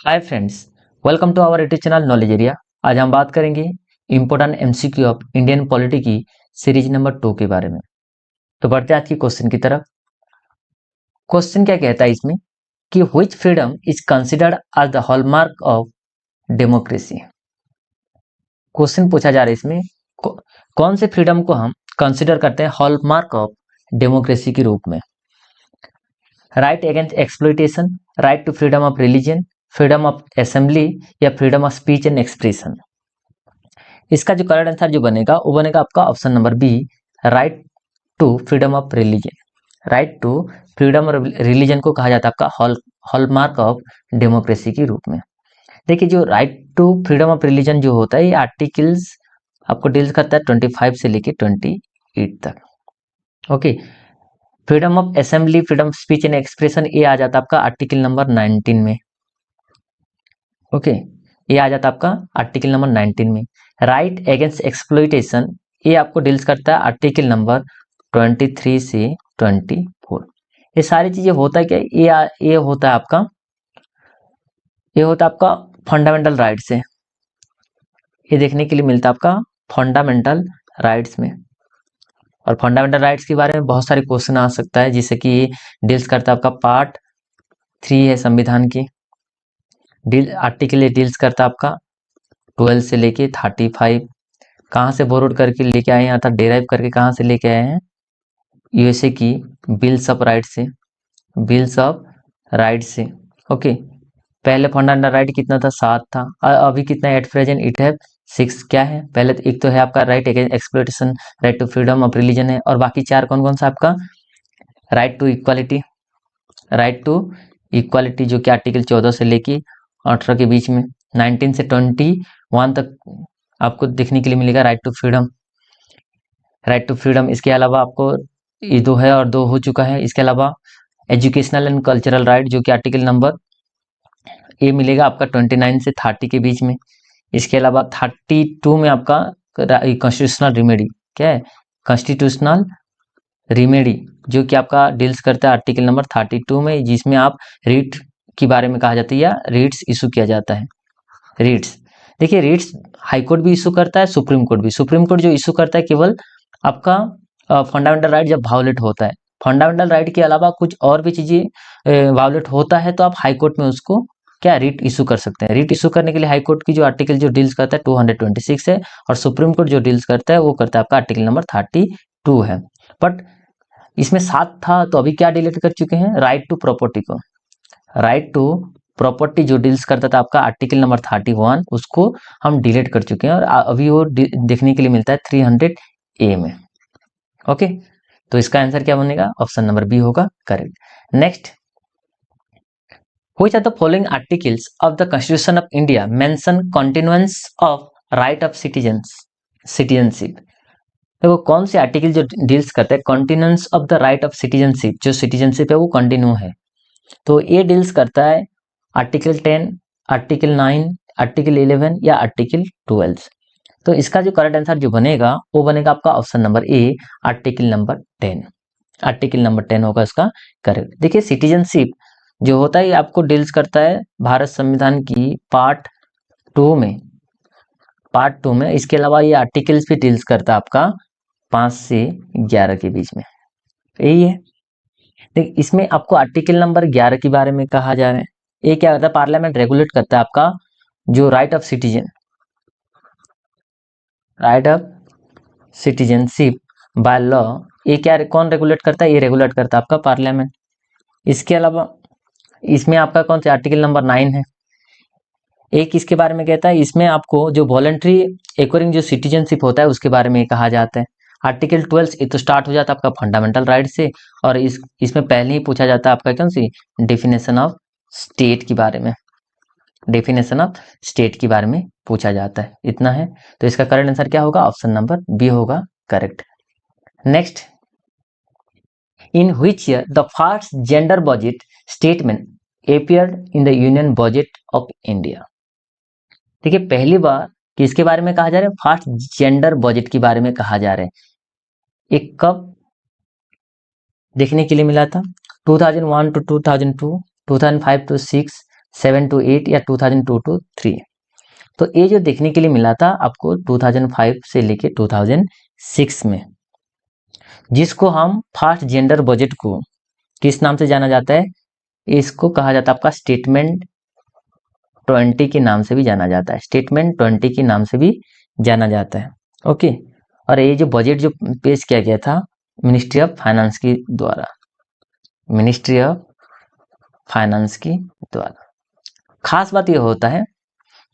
Hi friends, welcome to our YouTube channel knowledge area. आज हम बात करेंगे important MCQ of Indian polity की सीरीज नंबर 2 के बारे में। तो बढ़ते हैं आज की क्वेश्चन की तरफ। क्वेश्चन क्या कहता है इसमें कि which freedom is considered as the hallmark of democracy. Question पूछा जा रहा है इसमें कौन से फ्रीडम को हम कंसिडर करते हैं हॉलमार्क ऑफ डेमोक्रेसी के रूप में। Right against exploitation, right to freedom of religion, freedom of assembly या freedom of speech and expression. इसका जो करेक्ट आंसर जो बनेगा वो बनेगा आपका option number B, right to freedom of religion. Right to freedom of religion को कहा जाता है आपका हॉलमार्क ऑफ डेमोक्रेसी के रूप में। देखिए, जो right to freedom of religion जो होता है ये आर्टिकल्स आपको डील करता है 25 से लेके 28 तक। Okay, freedom of assembly, freedom of speech and expression ये आ जाता है आपका आर्टिकल नंबर 19 में। ओके, ये आ जाता है आपका आर्टिकल नंबर 19 में। राइट अगेंस्ट एक्सप्लॉइटेशन ये आपको डील्स करता है आर्टिकल नंबर 23 से 24। ये सारी चीजें होता है क्या, ये होता है आपका फंडामेंटल राइट से। ये देखने के लिए मिलता है आपका फंडामेंटल राइट्स में। और फंडामेंटल राइट्स के बारे में बहुत सारे क्वेश्चन आ सकता है, जिससे कि डील्स करता है आपका पार्ट 3 है संविधान की। आर्टिकल डील्स करता है आपका 12 से लेके 35। कहाँ से बोरोड करके लेके आए हैं अर्थात डेराइव करके कहाँ से लेके आए हैं, यूएसए की बिल्स ऑफ राइट से। बिल्स ऑफ राइट से ओके। पहले फंडामेंटल राइट कितना था, 7 था। अभी कितना है एट प्रेजेंट, इट है 6। क्या है पहले तो एक तो है आपका right against exploitation, right to freedom of religion है, और बाकी 4 कौन कौन सा आपका right to equality. Right to equality जो कि आर्टिकल 14 से लेके 18 के बीच में, 19 से 21 तक आपको देखने के लिए मिलेगा right to freedom. Right to freedom, इसके अलावा आपको ये 2 है और 2 हो चुका है। इसके अलावा एजुकेशनल एंड कल्चरल राइट जो कि आर्टिकल नंबर ये मिलेगा आपका 29 से 30 के बीच में। इसके अलावा 32 में आपका कॉन्स्टिट्यूशनल रिमेडी, क्या है कॉन्स्टिट्यूशनल रिमेडी, जो कि आपका डील्स करता है आर्टिकल नंबर 32 में, जिसमें आप रीट के बारे में कहा जाता है या रीट्स इशू किया जाता है। रीट्स, देखिए रीट्स हाई कोर्ट भी इशू करता है, सुप्रीम कोर्ट भी। सुप्रीम कोर्ट जो इशू करता है केवल आपका फंडामेंटल राइट जब वायोलेट होता है। फंडामेंटल राइट के अलावा कुछ और भी चीजें वायोलेट होता है तो आप हाई कोर्ट में उसको क्या रीट इशू कर सकते हैं। रीट इशू करने के लिए हाई कोर्ट की जो आर्टिकल जो डील्स करता है 226 है, और सुप्रीम कोर्ट जो डील्स करता है वो करता है आपका आर्टिकल नंबर 32 है। बट इसमें 7 था तो अभी क्या डिलीट कर चुके हैं, राइट टू प्रॉपर्टी को। राइट टू प्रॉपर्टी जो डील्स करता था आपका आर्टिकल नंबर 31, उसको हम डिलीट कर चुके हैं और अभी वो देखने के लिए मिलता है 300A में। ओके, तो इसका आंसर क्या बनेगा, ऑप्शन नंबर बी होगा correct. Next, which are the following articles of the constitution of India mention continuance of right of citizenship. देखो कौन से आर्टिकल जो डील्स करते हैं continuance of the right of citizenship, जो सिटीजनशिप है वो कंटिन्यू है। तो ये डील्स करता है आर्टिकल 10, आर्टिकल 9, आर्टिकल 11 या आर्टिकल 12। तो इसका जो करेक्ट आंसर जो बनेगा वो बनेगा आपका ऑप्शन नंबर ए, आर्टिकल नंबर 10। आर्टिकल नंबर 10 होगा इसका करेक्ट। देखिए सिटीजनशिप जो होता है आपको डील्स करता है भारत संविधान की पार्ट 2 में। इसके अलावा ये आर्टिकल्स भी डील्स करता है आपका 5 से 11 के बीच में, यही है। देखिए इसमें आपको आर्टिकल नंबर 11 के बारे में कहा जा रहा है। ये क्या होता है, पार्लियामेंट रेगुलेट करता है आपका जो right of citizenship by law. ये क्या कौन रेगुलेट करता है, ये रेगुलेट करता है आपका पार्लियामेंट। इसके अलावा इसमें आपका कौन सा आर्टिकल नंबर 9 है, एक इसके बारे में कहता है, इसमें आपको जो वॉलंटरी एक्वायरिंग जो सिटीजनशिप होता है उसके बारे में कहा जाता है। आर्टिकल 12 ये तो स्टार्ट हो जाता है आपका फंडामेंटल राइट से, और इसमें पहले ही पूछा जाता है आपका कौन सी डेफिनेशन ऑफ स्टेट के बारे में। डेफिनेशन ऑफ स्टेट के बारे में पूछा जाता है, इतना है। तो इसका करेक्ट आंसर क्या होगा, ऑप्शन नंबर बी होगा correct. Next, in which year the first gender budget statement appeared in the union budget of India. देखिए पहली बार किसके बारे में कहा जा रहा है, फर्स्ट जेंडर बजट के बारे में कहा जा रहा है। एक कब देखने के लिए मिला था, 2001 to 2002, 2005 to 6, 7 to 8 या 2002 to 3। तो ये जो देखने के लिए मिला था आपको 2005 से लेके 2006 में, जिसको हम फर्स्ट जेंडर बजट को किस नाम से जाना जाता है, इसको कहा जाता है आपका स्टेटमेंट 20 के नाम से भी जाना जाता है, स्टेटमेंट 20 के नाम से भी जाना जाता है। ओके, और ये जो बजट जो पेश किया गया था मिनिस्ट्री ऑफ फाइनेंस के द्वारा, मिनिस्ट्री ऑफ फाइनेंस की द्वारा। खास बात यह होता है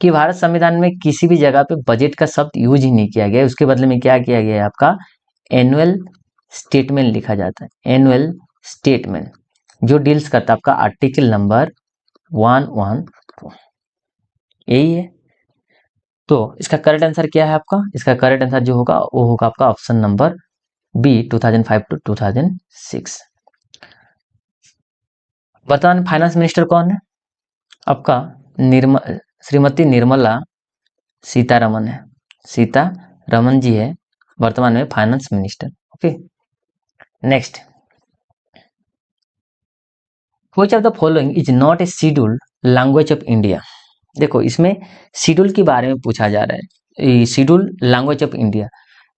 कि भारत संविधान में किसी भी जगह पे बजट का शब्द यूज ही नहीं किया गया, उसके बदले में क्या किया गया है, आपका एनुअल स्टेटमेंट लिखा जाता है। एनुअल स्टेटमेंट जो डील्स करता है आपका आर्टिकल नंबर 114, यही है। तो इसका करेक्ट आंसर क्या है आपका, इसका करेक्ट आंसर जो होगा वो होगा आपका ऑप्शन नंबर बी 2005 to 2006। वर्तमान फाइनेंस मिनिस्टर कौन है आपका, श्रीमती निर्मला सीतारमन है, सीतारमन जी है वर्तमान में finance minister. Okay, next, which of the following is not a scheduled language of India. देखो इसमें शेड्यूल के बारे में पूछा जा रहा है, schedule language of India.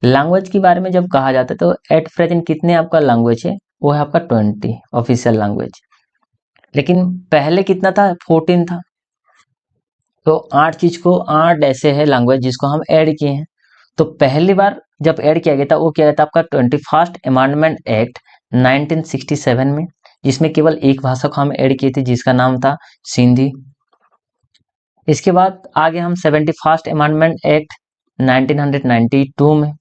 Language के बारे में जब कहा जाता है तो एट प्रेजेंट कितने आपका लैंग्वेज है, वो है आपका 20 ऑफिशियल लैंग्वेज, लेकिन पहले कितना था, 14 था। तो 8 चीज को 8 ऐसे है लैंग्वेज जिसको हम ऐड किए हैं। तो पहली बार जब ऐड किया गया था वो किया गया था आपका 21st अमेंडमेंट एक्ट 1967 में, जिसमें केवल एक भाषा को हम ऐड किए थे जिसका नाम था सिंधी। इसके बाद आगे हम 71st अमेंडमेंट एक्ट 1992 में,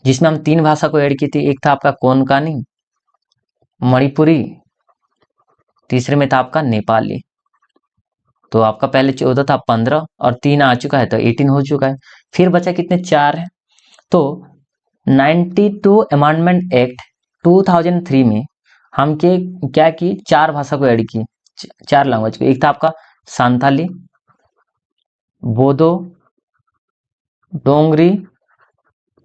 जिसमें हम 3 भाषा को ऐड की थी, एक था आपका कोनकानी, मणिपुरी, तीसरे में था आपका नेपाली। तो आपका पहले 14 था, 15 और 3 आ चुका है तो 18 हो चुका है। फिर बचा कितने, 4 है। तो 92 अमेंडमेंट एक्ट 2003 में हम क्या की 4 भाषा को ऐड की, 4 लैंग्वेज को। एक था आपका संथाली, बोडो, डोंगरी,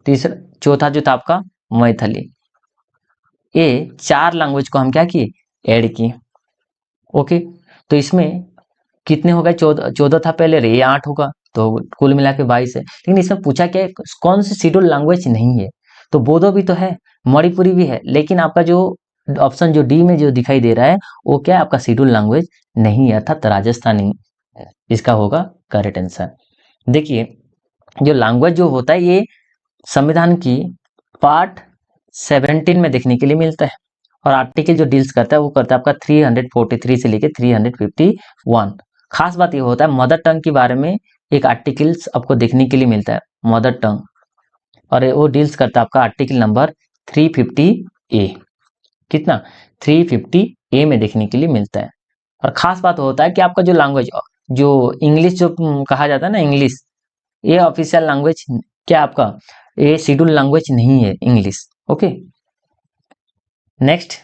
तीसरा चौथा जो था आपका मैथिली। ये 4 लैंग्वेज को हम क्या किए, ऐड किए। ओके, तो इसमें कितने हो गए, 14 था पहले, ये 8 होगा, तो कुल मिला के 22 है। लेकिन इसमें पूछा क्या है, कौन सी शेड्यूल लैंग्वेज नहीं है, तो बोडो भी तो है, मणिपुरी भी है, लेकिन आपका जो ऑप्शन जो डी में जो दिखाई दे रहा है वो क्या है, आपका शेड्यूल लैंग्वेज नहीं है, अर्थात राजस्थानी इसका होगा करेक्ट आंसर। देखिए जो लैंग्वेज जो होता है ये संविधान की पार्ट 17 में देखने के लिए मिलता है, और आर्टिकल जो डील्स करता है वो करता है आपका 343 से लेके 351। खास बात ये होता है मदर टंग के बारे में एक आर्टिकल्स आपको देखने के लिए मिलता है, मदर टंग, और वो डील्स करता है आपका आर्टिकल नंबर 350A। कितना, 350A में देखने के लिए मिलता है। और खास बात होता है कि आपका जो लैंग्वेज जो इंग्लिश जो कहा जाता है ना, इंग्लिश ये ऑफिशियल लैंग्वेज क्या आपका, ये शेड्यूल लैंग्वेज नहीं है English. Okay, next,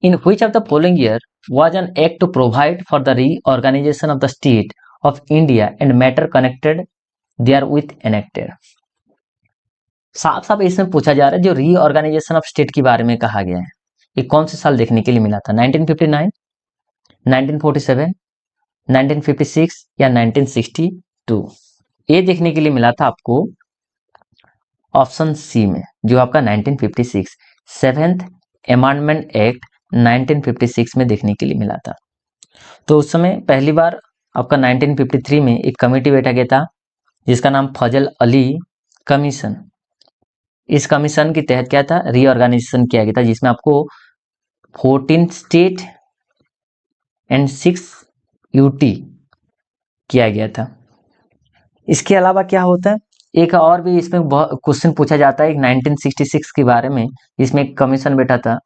in which of the following year was an act to provide for the reorganization of the state of India and matter connected therewith enacted। साफ साफ इसमें पूछा जा रहा है जो रीऑर्गेनाइजेशन ऑफ स्टेट के बारे में कहा गया है, ये कौन से साल देखने के लिए मिला था, 1959, 1947, 1956 या 1962। ये देखने के लिए मिला था आपको ऑप्शन सी में, जो आपका 1956 7th अमेंडमेंट एक्ट 1956 में देखने के लिए मिला था। तो उस समय पहली बार आपका 1953 में एक कमेटी बैठा गया था जिसका नाम फजल अली कमीशन। इस कमीशन के तहत क्या था, रीऑर्गेनाइजेशन किया गया था, जिसमें आपको 14 स्टेट एंड 6 यूटी किया गया था। इसके अलावा क्या होता है, एक और भी इसमें क्वेश्चन पूछा जाता है, एक 1966 के बारे में, जिसमें एक कमीशन बैठा था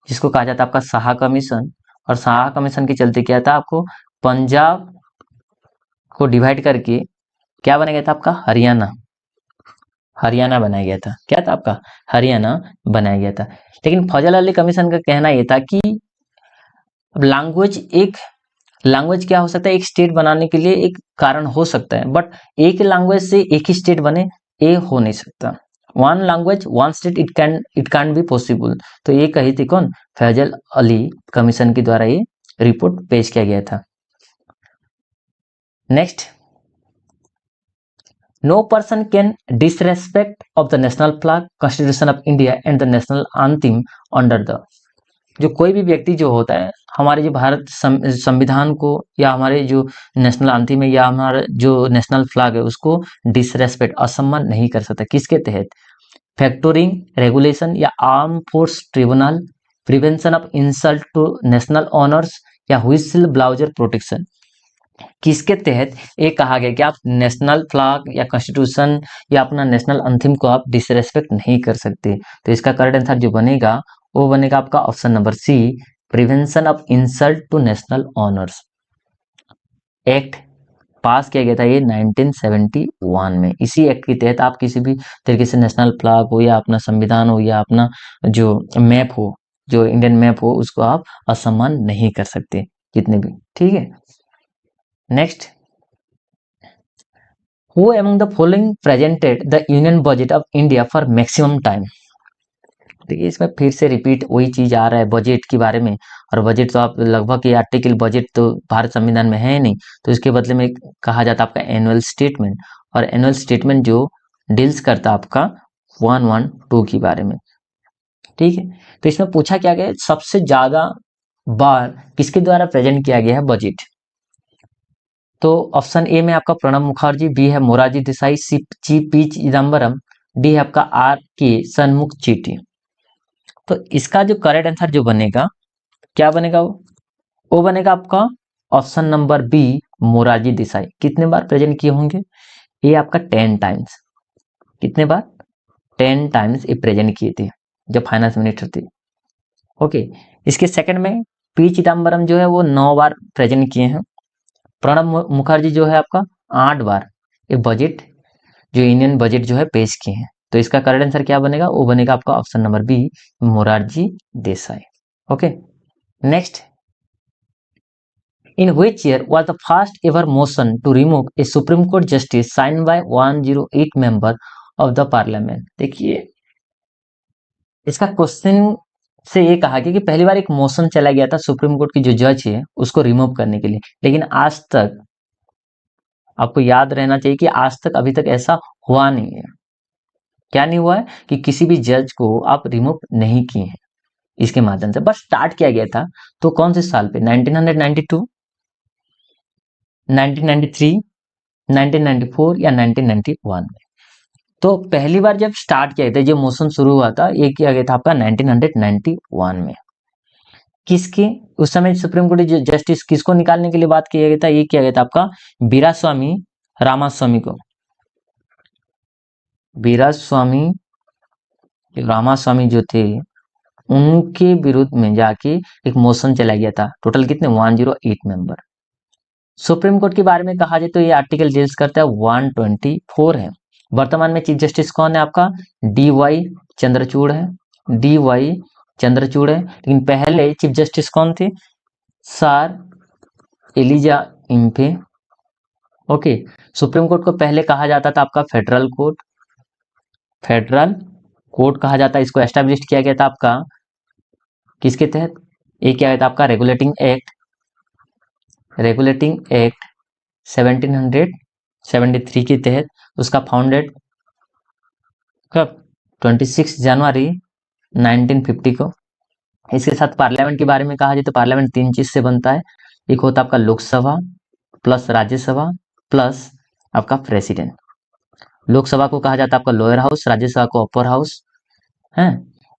जिसको कहा जाता है आपका शाह कमीशन। और शाह कमीशन के चलते क्या था, आपको पंजाब को डिवाइड करके क्या बनाया गया था, आपका हरियाणा, हरियाणा बनाया गया था। क्या था आपका, हरियाणा बनाया गया था। लेकिन फजल अली कमीशन का कहना यह था कि लैंग्वेज क्या हो सकता है, एक स्टेट बनाने के लिए एक कारण हो सकता है, बट एक लैंग्वेज से एक ही स्टेट बने ये हो नहीं सकता। One language one state it can be possible. तो ये कही थी कौन, फैजल अली कमीशन के द्वारा ये रिपोर्ट पेश किया गया था। Next, no person can disrespect of the national flag, constitution of India and the national anthem under the, जो कोई भी व्यक्ति जो होता है हमारे जो भारत संविधान को या हमारे जो नेशनल एंथम है या हमारा जो नेशनल फ्लैग है उसको डिसरेस्पेक्ट असम्मान नहीं कर सकता। किसके तहत? फैक्टोरिंग रेगुलेशन या arm force tribunal, prevention of insult to national honours या व्हिसिल ब्लाउजर प्रोटेक्शन। किसके तहत ये कहा गया कि आप नेशनल फ्लैग या कॉन्स्टिट्यूशन या अपना नेशनल एंथम को आप डिसरेस्पेक्ट नहीं कर सकते। तो इसका करेक्ट आंसर जो बनेगा वो बनेगा आपका option number C, prevention of insult to national honours. Act pass किया गया था ये 1971 में। इसी एक्ट के तहत आप किसी भी तरीके से नेशनल फ्लैग हो या अपना संविधान हो या अपना जो मैप हो, जो इंडियन मैप हो, उसको आप असम्मान नहीं कर सकते कितने भी। ठीक है, next, who among the following presented the union budget of India for maximum time. देखिए इसमें फिर से रिपीट वही चीज आ रहा है बजट के बारे में, और बजट तो आप लगभग ये आर्टिकल बजट तो भारत संविधान में है नहीं, तो इसके बदले में कहा जाता है आपका एनुअल स्टेटमेंट, और एनुअल स्टेटमेंट जो डील्स करता है आपका 112 के बारे में। ठीक है, तो इसमें पूछा क्या गया, सबसे ज्यादा बार किसके द्वारा प्रेजेंट किया गया है बजट? तो ऑप्शन ए में आपका प्रणब मुखर्जी, बी है Morarji Desai, C P Chidambaram, D है आपका आर के सन्मुख चेट्टी। तो इसका जो करेक्ट आंसर जो बनेगा क्या बनेगा, वो बनेगा आपका option number B, Morarji Desai. कितने बार प्रेजेंट किए होंगे? ये आपका 10 टाइम्स। कितने बार? 10 टाइम्स ये प्रेजेंट किए थे जब फाइनेंस मिनिस्टर थे। ओके, इसके सेकंड में पी चिदम्बरम जो है वो 9 बार प्रेजेंट किए हैं। प्रणब मुखर्जी जो है आपका 8 बार ये बजट जो इंडियन बजट जो है पेश किए हैं। तो इसका करेक्ट आंसर क्या बनेगा, वो बनेगा आपका option number B, Morarji Desai. Okay, next, in which year was the first ever motion to remove a supreme court justice sign by 108 member of the parliament. देखिए इसका क्वेश्चन से ये कहा गया कि पहली बार एक मोशन चला गया था सुप्रीम कोर्ट की जो जज है उसको रिमूव करने के लिए, लेकिन आज तक आपको याद रहना चाहिए कि आज तक अभी तक ऐसा हुआ नहीं है। क्या नहीं हुआ है कि किसी भी जज को आप रिमूव नहीं किए हैं इसके माध्यम से, बस स्टार्ट किया गया था। तो कौन से साल पे? 1992, 1993, 1994 या 1991 में। तो पहली बार जब स्टार्ट किया था, जब मोशन शुरू हुआ था, ये किया गया था आपका 1991 में। किसके उस समय सुप्रीम कोर्ट जस्टिस किसको निकालने के लिए बात किया गया था? ये किया गया था आपका वीरास्वामी रामास्वामी को। वीरास्वामी रामास्वामी जो थे उनके विरुद्ध में जाके एक मोशन चला गया था। टोटल कितने? 108 मेंबर। सुप्रीम कोर्ट के बारे में कहा जाए तो ये आर्टिकल डील्स करता है 124 है। वर्तमान में चीफ जस्टिस कौन है आपका? डी वाई चंद्रचूड़ है, डी वाई चंद्रचूड़ है। लेकिन पहले चीफ जस्टिस कौन थे? Sir Elijah Impey. Okay, supreme court को पहले कहा जाता था आपका फेडरल कोर्ट, फेडरल कोर्ट कहा जाता है। इसको एस्टैब्लिश किया गया था आपका किसके तहत? एक क्या था आपका रेगुलेटिंग एक्ट, रेगुलेटिंग एक्ट 1773 के तहत। उसका फाउंडेड कब? 26 जनवरी 1950 को। इसके साथ पार्लियामेंट के बारे में कहा जाए तो पार्लियामेंट 3 चीज से बनता है। एक होता है आपका लोकसभा प्लस राज्यसभा प्लस आपका प्रेसिडेंट। लोकसभा को कहा जाता है आपका लोअर हाउस, राज्यसभा को अपर हाउस है।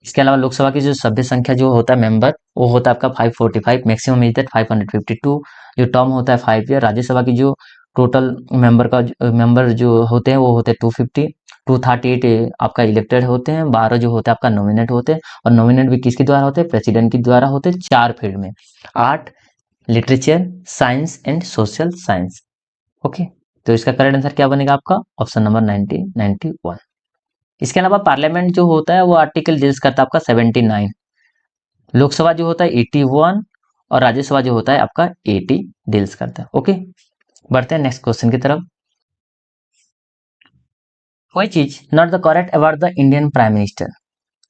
इसके अलावा लोकसभा की जो सभ्य संख्या जो होता है मेंबर वो होता है आपका 545, मैक्सिमम इज दैट 552। जो टर्म होता है 5 ईयर। राज्यसभा की जो टोटल मेंबर जो होते हैं वो होते हैं 250, 238 आपका इलेक्टेड होते हैं, 12 जो होते हैं आपका नॉमिनेट होते हैं। और नॉमिनेट भी किसके द्वारा होते हैं? प्रेसिडेंट के द्वारा होते हैं। 4 फील्ड में, art, literature, science and social science. Okay, तो इसका करेक्ट आंसर क्या बनेगा आपका? Option number 1991। इसके अलावा पार्लियामेंट जो होता है वो आर्टिकल डील्स करता है आपका 79, लोकसभा जो होता है 81 और राज्यसभा जो होता है आपका 80 डील्स करता है। ओके, बढ़ते हैं नेक्स्ट क्वेश्चन की तरफ। कोई चीज not the correct about the Indian prime minister.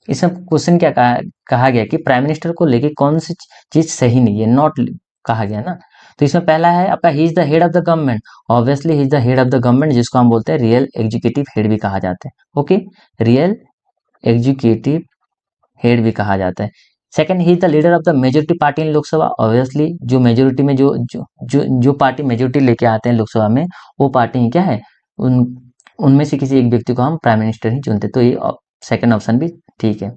इसमें क्वेश्चन क्या कहा गया कि प्राइम मिनिस्टर को लेके कौन सी चीज सही नहीं है, नॉट कहा गया ना। तो इसमें पहला है आपका he is the head of the government. Obviously he is the head of the government, जिसको हम बोलते हैं रियल एग्जीक्यूटिव हेड भी कहा जाता है। ओके, रियल एग्जीक्यूटिव हेड भी कहा जाता है। Second, he is the leader of the majority party in Lok Sabha. Obviously जो मेजोरिटी में जो पार्टी मेजोरिटी लेके आते हैं लोकसभा में, वो पार्टी ही क्या है, उन उनमें से किसी एक व्यक्ति को हम प्राइम मिनिस्टर ही चुनते। तो ये सेकंड ऑप्शन भी ठीक है।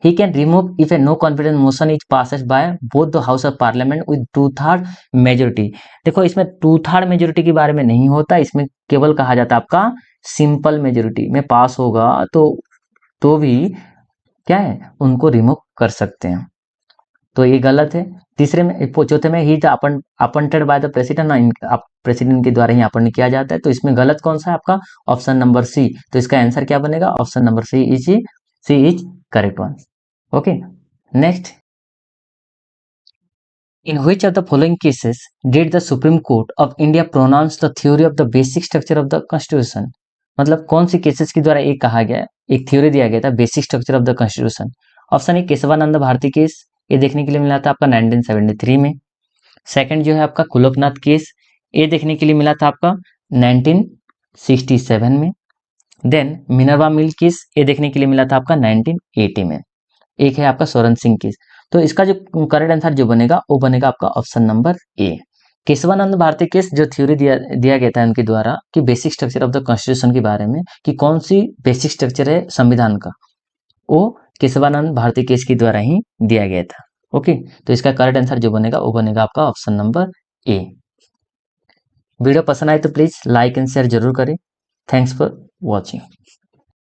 He can remove if a no confidence motion is passed by both the House of Parliament with 2/3 majority। देखो इसमें 2/3 मेजोरिटी के बारे में नहीं होता, इसमें केवल कहा जाता है आपका सिंपल मेजोरिटी में पास होगा तो भी क्या है, उनको रिमूव कर सकते हैं। तो ये गलत है। तीसरे में चौथे में ही appointed by the president, president के द्वारा ही अपॉइंट किया जाता है। तो इसमें गलत कौन सा है आपका, ऑप्शन नंबर सी। तो इसका आंसर क्या बनेगा, option number C is correct one. Okay, next. In which of the following cases did the Supreme Court of India pronounce the theory of the basic structure of the Constitution? मतलब कौन सी cases के द्वारा एक कहा गया, एक theory दिया गया था basic structure of the constitution. Option A Kesavananda Bharati case, ये देखने के लिए मिला था आपका 1973 में। सेकंड जो है आपका कुलकनाथ केस, ये देखने के लिए मिला था आपका 1967 में। देन मिनर्वा मिल केस, ये देखने के लिए मिला था आपका 1980 में। एक है आपका स्वरण सिंह केस। तो इसका जो करेक्ट आंसर जो बनेगा वो बनेगा आपका option number A. Kesavananda Bharati case जो थ्योरी दिया गया था उनके द्वारा कि basic structure of the constitution के बारे में, कि कौन सी बेसिक स्ट्रक्चर है संविधान का, वो केशवानंद भारती केस के द्वारा ही दिया गया था। ओके, तो इसका करेक्ट आंसर जो बनेगा वो बनेगा आपका ऑप्शन नंबर ए। वीडियो पसंद आए तो प्लीज लाइक एंड शेयर जरूर करें। Thanks for watching.